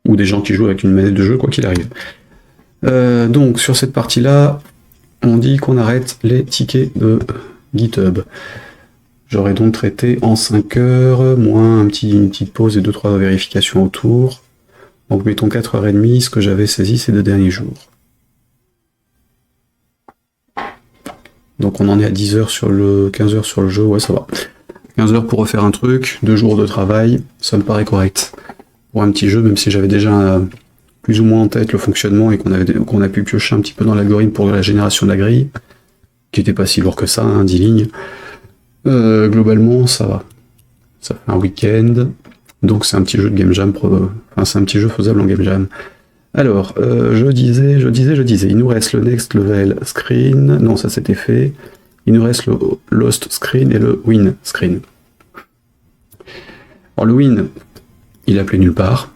ou des gens qui jouent avec une manette de jeu, quoi qu'il arrive. Donc sur cette partie-là, on dit qu'on arrête les tickets de GitHub. J'aurais donc traité en 5 heures, moins une petite pause et 2-3 vérifications autour. Donc mettons 4h30, ce que j'avais saisi ces 2 derniers jours. Donc on en est à 10 heures sur le 15 heures sur le jeu, ouais ça va. 15 heures pour refaire un truc, 2 jours de travail, ça me paraît correct. Pour un petit jeu, même si j'avais déjà plus ou moins en tête le fonctionnement et qu'on a pu piocher un petit peu dans l'algorithme pour la génération de la grille, qui était pas si lourd que ça, hein, 10 lignes. Globalement, ça va. Ça fait un week-end, donc c'est un petit jeu de game jam, enfin c'est un petit jeu faisable en game jam. Alors, je disais, il nous reste le next level screen, non ça c'était fait, il nous reste le lost screen et le win screen. Alors le win, il appelait nulle part.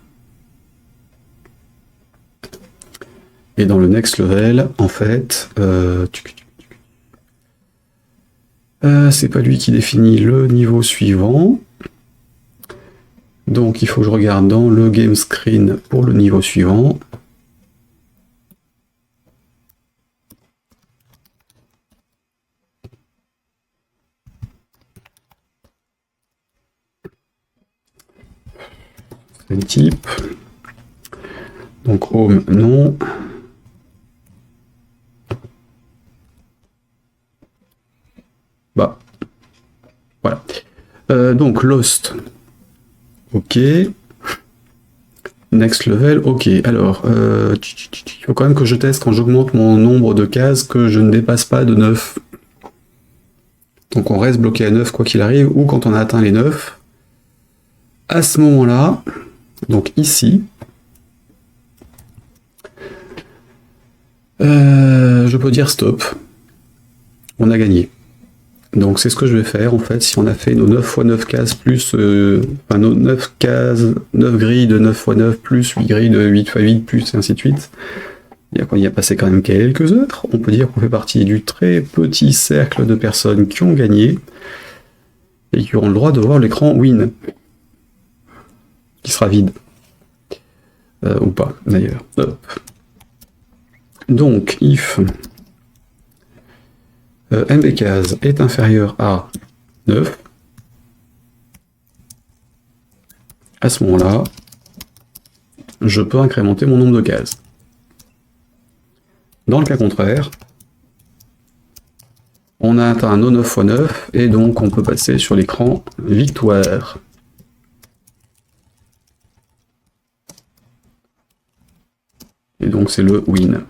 Et dans le next level, en fait, c'est pas lui qui définit le niveau suivant. Donc il faut que je regarde dans le game screen pour le niveau suivant. C'est le type. Donc home, non. Bah, voilà. Donc lost, ok. Next level, ok. Alors, il faut quand même que je teste quand j'augmente mon nombre de cases que je ne dépasse pas de 9. Donc on reste bloqué à 9 quoi qu'il arrive, ou quand on a atteint les 9. À ce moment-là, donc ici, je peux dire stop. On a gagné. Donc c'est ce que je vais faire en fait, si on a fait nos 9 x 9 cases plus, enfin nos 9 cases, 9 grilles de 9 x 9 plus 8 grilles de 8 x 8 plus et ainsi de suite. Il y a passé quand même quelques heures, on peut dire qu'on fait partie du très petit cercle de personnes qui ont gagné et qui auront le droit de voir l'écran win, qui sera vide. Ou pas d'ailleurs. Donc if mbcase est inférieur à 9, à ce moment-là, je peux incrémenter mon nombre de cases. Dans le cas contraire, on a atteint nos 9 x 9, et donc on peut passer sur l'écran victoire. Et donc c'est le win.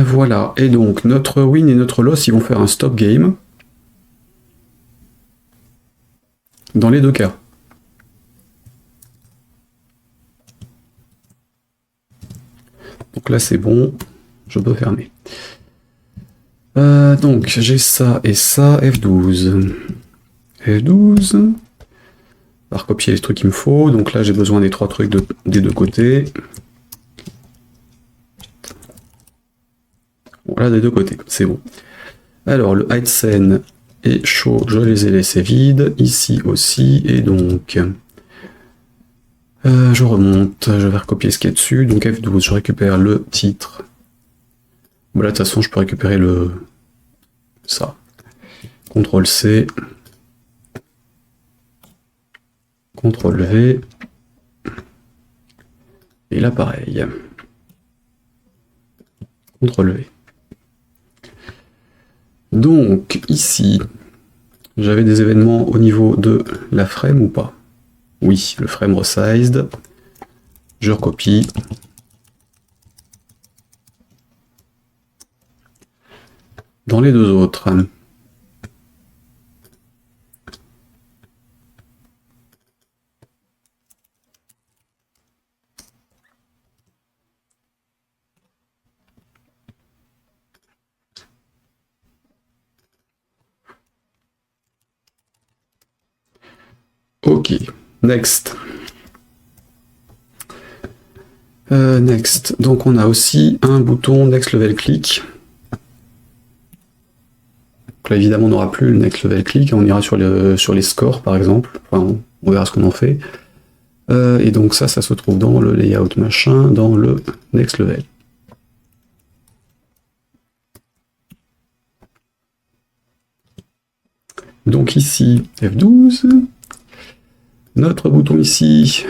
Voilà, et donc notre win et notre loss, ils vont faire un stop game. Dans les deux cas. Donc là c'est bon, je peux fermer. Donc j'ai ça et ça, F12. F12. On va recopier les trucs qu'il me faut. Donc là j'ai besoin des 3 trucs des deux côtés. Voilà, des deux côtés, c'est bon. Alors le hide scene est chaud, je les ai laissés vides. Ici aussi, et donc... je remonte, je vais recopier ce qu'il y a dessus. Donc F12, je récupère le titre. Voilà, de toute façon, je peux récupérer ça. CTRL-C. CTRL-V. Et là, pareil. CTRL-V. Donc, ici, j'avais des événements au niveau de la frame ou pas? Oui, le frame resized. Je recopie. Dans les deux autres, ok, next. Next, donc on a aussi un bouton next level click. Donc là, évidemment, on n'aura plus le next level click, on ira sur les scores, par exemple. Enfin, on verra ce qu'on en fait. Et donc ça se trouve dans le layout machin, dans le next level. Donc ici, F12. Notre bouton ici,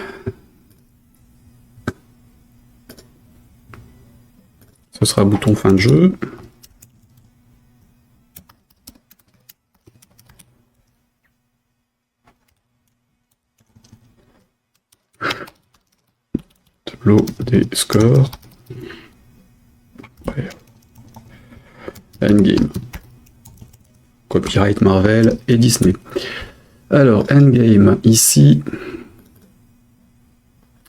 ce sera bouton fin de jeu. Tableau des scores. Ouais. Endgame. Copyright Marvel et Disney. Alors, Endgame, ici,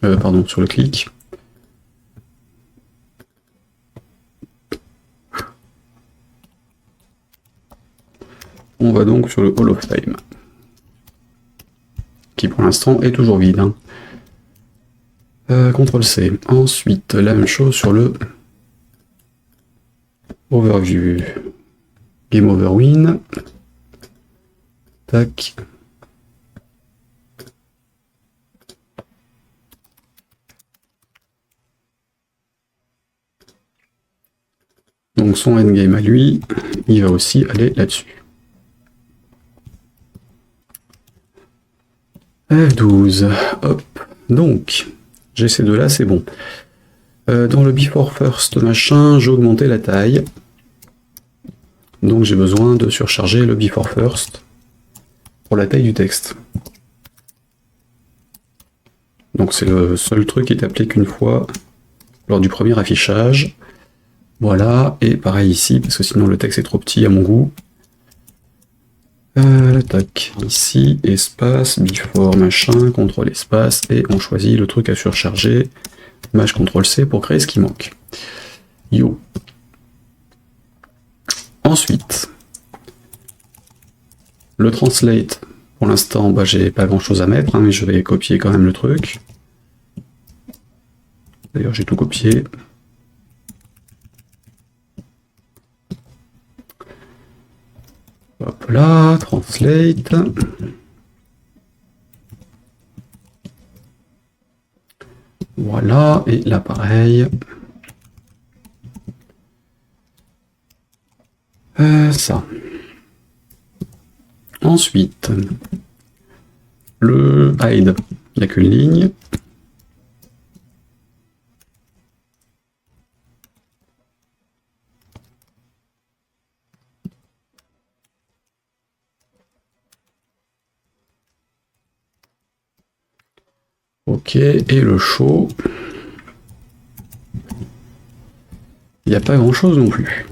pardon, sur le clic. On va donc sur le Hall of Fame, qui pour l'instant est toujours vide. Hein. CTRL-C. Ensuite, la même chose sur le Overview. Game Over Win. Tac. Donc son endgame à lui, il va aussi aller là-dessus. F12, hop. Donc, j'ai ces deux-là, c'est bon. Dans le Before First machin, j'ai augmenté la taille. Donc j'ai besoin de surcharger le Before First pour la taille du texte. Donc c'est le seul truc qui est appelé qu'une fois lors du premier affichage. Voilà, et pareil ici, parce que sinon le texte est trop petit à mon goût. Tac, ici, espace, before, machin, CTRL espace, et on choisit le truc à surcharger. Maj CTRL-C pour créer ce qui manque. Yo. Ensuite, le translate, pour l'instant, bah, j'ai pas grand chose à mettre, hein, mais je vais copier quand même le truc. D'ailleurs, j'ai tout copié. Hop là, translate. Voilà, et là pareil. Ça. Ensuite, le hide, il n'y a qu'une ligne. Ok, et le show, il n'y a pas grand chose non plus.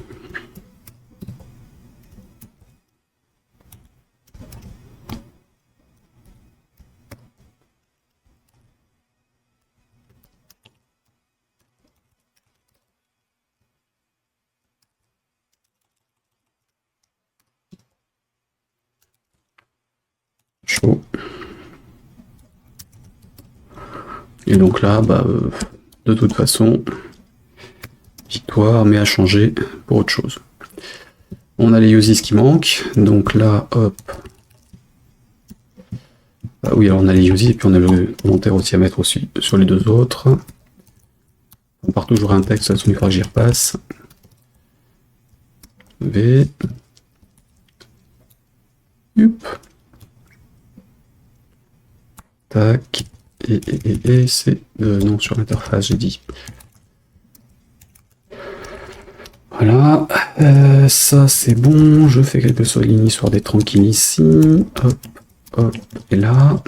Show. Et donc là, bah, de toute façon, victoire, mais à changer pour autre chose. On a les uses qui manquent, donc là, hop. Ah oui, alors on a les uses, et puis on a le commentaire aussi à mettre aussi sur les deux autres. On part toujours un texte, ça il faudra que j'y repasse. V. Yup. Tac. Et c'est... non, sur l'interface, j'ai dit. Voilà. Ça, c'est bon. Je fais quelques lignes histoire d'être tranquille ici. Hop, hop. Et là...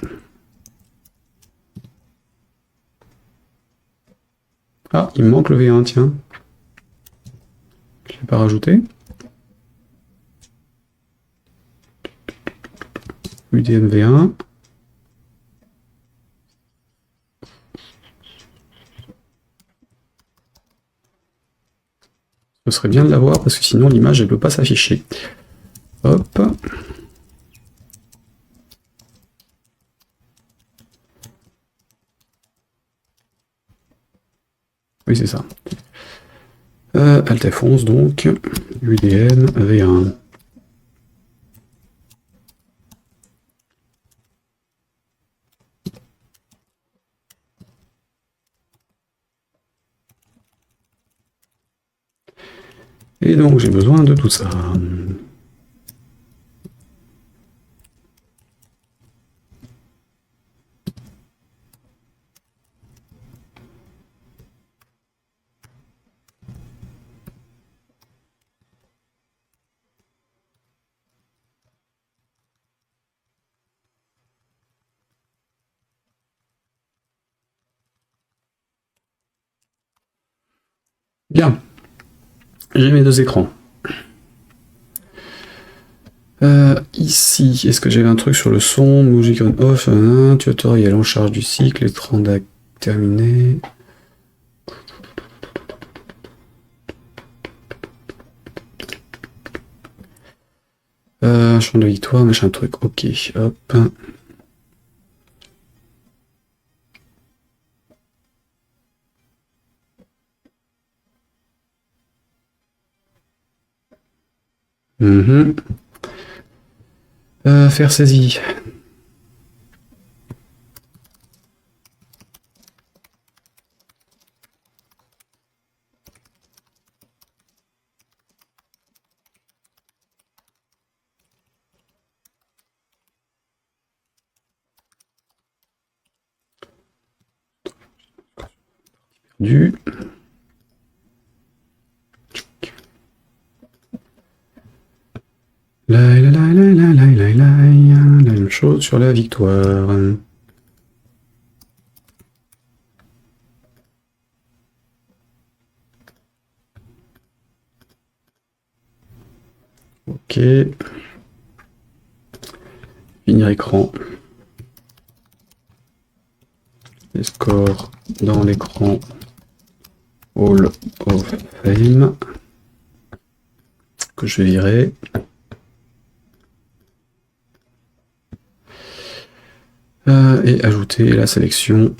Ah, il me manque le V1, tiens. Je ne l'ai pas rajouté. UDM V1. Ce serait bien de l'avoir parce que sinon l'image elle peut pas s'afficher. Hop. Oui, c'est ça. Alt F11 donc, UDM V1. Et donc j'ai besoin de tout ça. Bien, j'ai mes deux écrans. Ici, est-ce que j'avais un truc sur le son? Music on off, tutoriel en charge du cycle, écran terminé. Champ de victoire, machin truc, ok, hop. Faire saisie. Du. La même chose sur la victoire. Ok. Finir écran. Les scores dans l'écran. Hall of Fame. Que je vais virer. Et ajouter la sélection.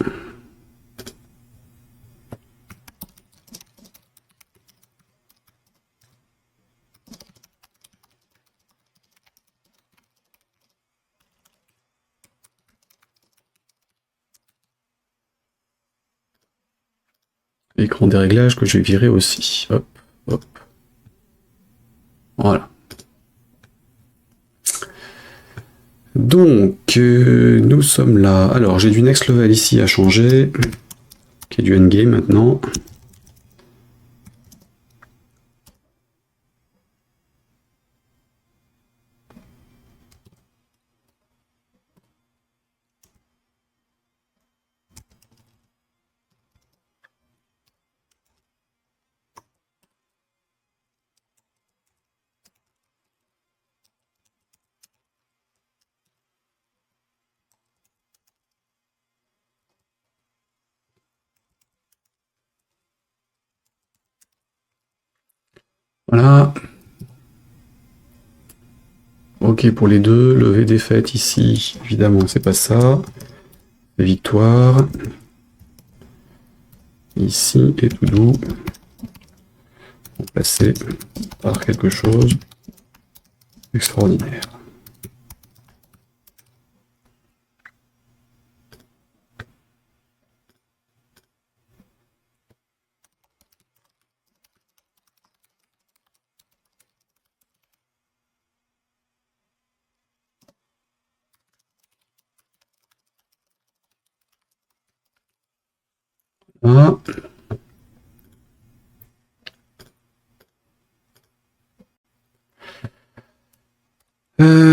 Écran des réglages que je vais virer aussi. Hop, hop. Voilà. Donc, nous sommes là. Alors, j'ai du next level ici à changer, qui est du endgame maintenant. Voilà. Ok pour les deux. Lever défaite ici, évidemment, c'est pas ça. Victoire. Ici et tout doux. Remplacé par quelque chose d'extraordinaire. Ah.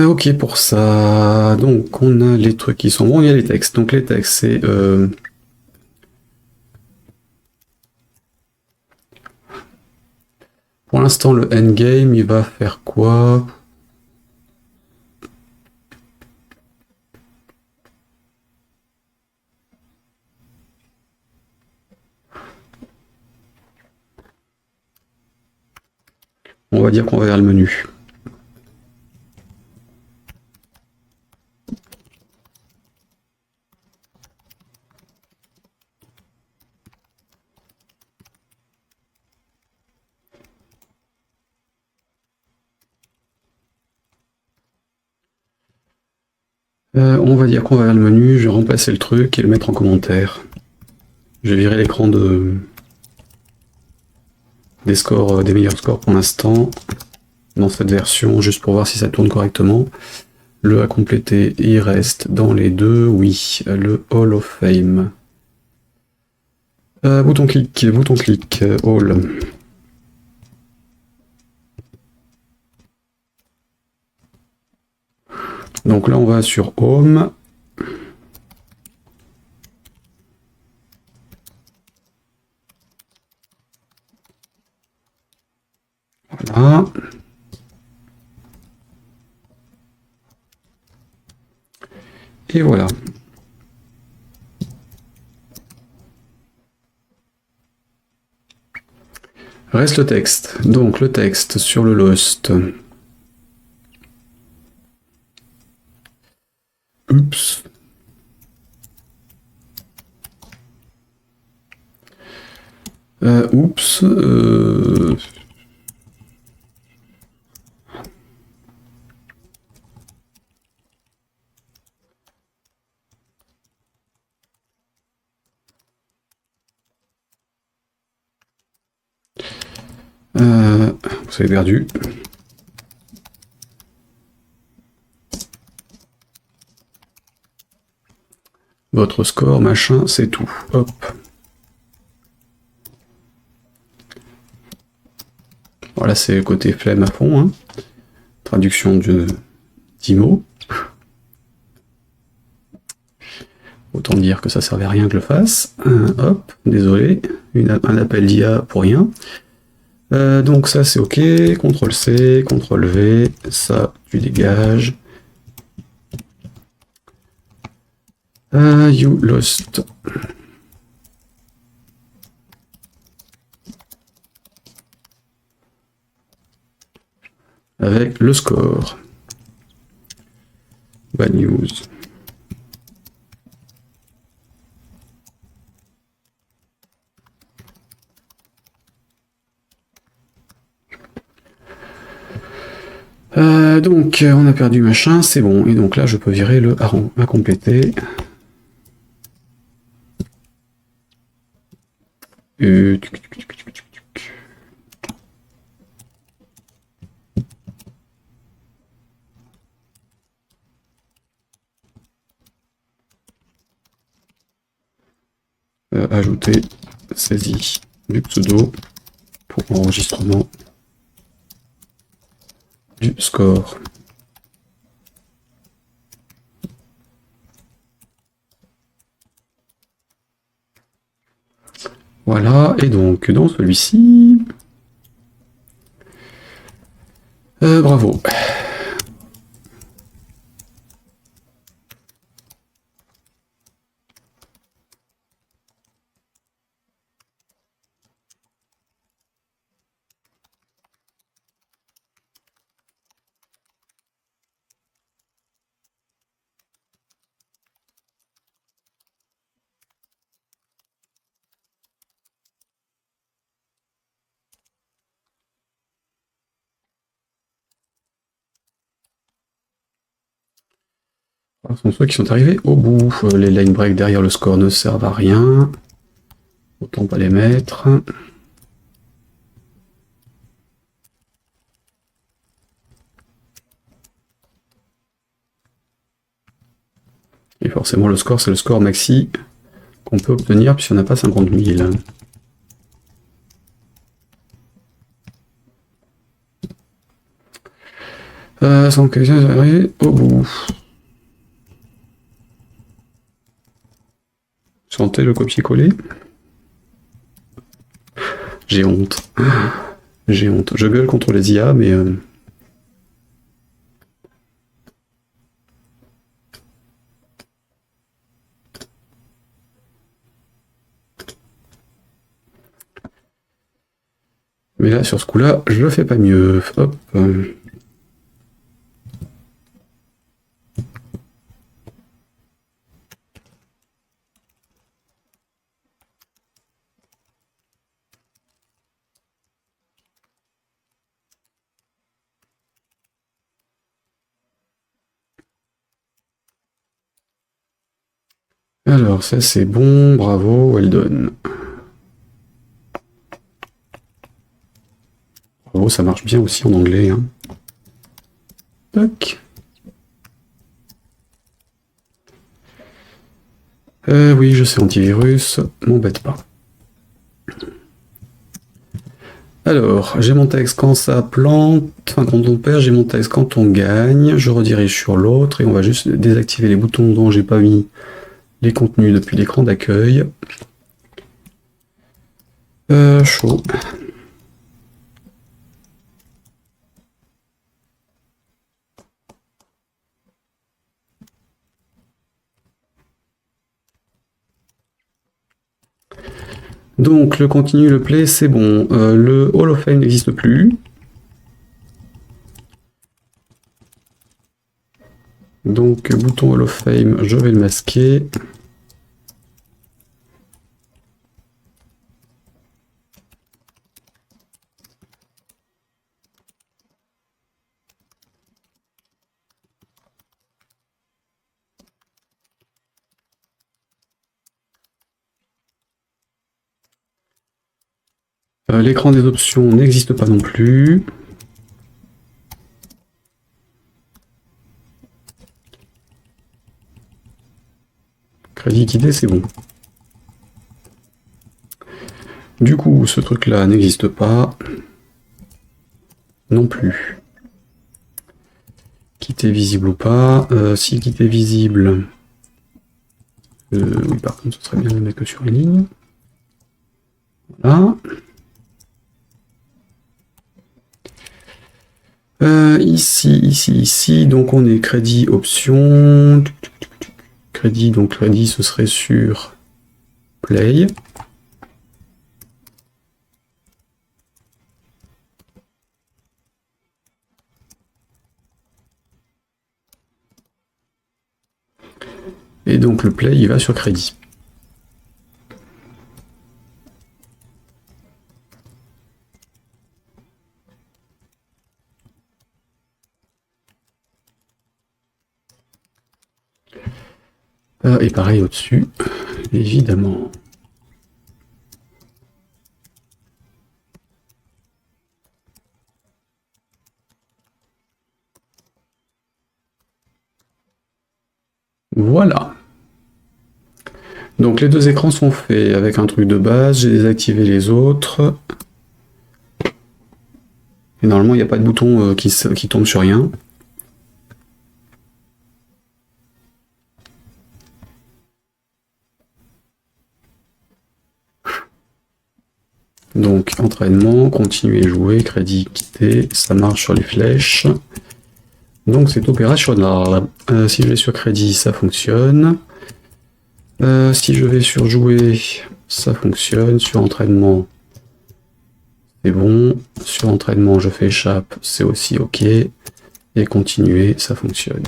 Ok pour ça. Donc on a les trucs qui sont bons, il y a les textes. Donc les textes c'est pour l'instant le endgame il va faire quoi? On va dire qu'on va vers le menu. On va dire qu'on va vers le menu, je vais remplacer le truc et le mettre en commentaire. Je vais virer l'écran de... des scores, des meilleurs scores pour l'instant dans cette version, juste pour voir si ça tourne correctement. Le à compléter, il reste dans les deux, oui, le Hall of Fame. Bouton clic, Hall. Donc là on va sur Home. Voilà. Et voilà. Reste le texte. Donc le texte sur le Lost. Oups. Oups. Vous avez perdu. Votre score, machin, c'est tout. Hop. Voilà, c'est le côté flemme à fond. Hein. Traduction de 10 mots. Autant dire que ça servait à rien que je le fasse. Hop, désolé. Un appel d'IA pour rien. Donc ça c'est ok. CTRL-C, CTRL-V. Ça, tu dégages. You lost. Avec le score. Bad news. Donc on a perdu machin, c'est bon. Et donc là je peux virer le à compléter. Ajouter saisie du pseudo pour enregistrement du score. Voilà, et donc dans celui-ci, bravo. Ce sont ceux qui sont arrivés au bout. Les line breaks derrière le score ne servent à rien. Autant pas les mettre. Et forcément le score c'est le score maxi qu'on peut obtenir puisqu'on n'a pas 50 000. Sans que quelqu'un arrive au bout. Sentez le copier-coller. J'ai honte. J'ai honte. Je gueule contre les IA, mais... Mais là, sur ce coup-là, je le fais pas mieux. Hop. Alors, ça c'est bon, bravo, well done. Oh, ça marche bien aussi en anglais. Hein. Tac. Oui, je sais, antivirus, m'embête pas. Alors, j'ai mon texte quand ça plante, enfin quand on perd, j'ai mon texte quand on gagne, je redirige sur l'autre et on va juste désactiver les boutons dont j'ai pas mis les contenus depuis l'écran d'accueil. Chaud. Donc le continue, le play, c'est bon. Le Hall of Fame n'existe plus. Donc bouton Hall of Fame, je vais le masquer. L'écran des options n'existe pas non plus. Crédit liquidé, c'est bon. Du coup, ce truc-là n'existe pas. Non plus. Quitter visible ou pas. Si quitter visible... oui, par contre, ce serait bien de le mettre que sur une ligne. Voilà. Ici, donc on est crédit option. Crédit, donc crédit, ce serait sur Play. Et donc le Play, il va sur crédit. Et pareil au-dessus, évidemment. Voilà. Donc les deux écrans sont faits avec un truc de base, j'ai désactivé les autres. Et normalement, il n'y a pas de bouton qui tombe sur rien. Donc entraînement, continuer jouer, crédit quitter, ça marche sur les flèches. Donc c'est opérationnel. Si je vais sur crédit, ça fonctionne. Si je vais sur jouer, ça fonctionne. Sur entraînement, c'est bon. Sur entraînement, je fais échappe, c'est aussi OK. Et continuer, ça fonctionne.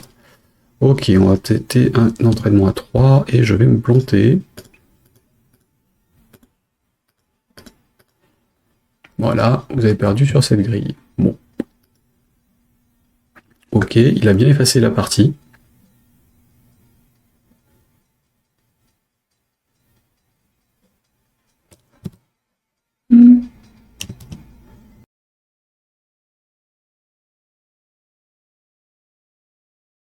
Ok, on va tester un entraînement à 3 et je vais me planter. Voilà, vous avez perdu sur cette grille. Bon. Ok, il a bien effacé la partie.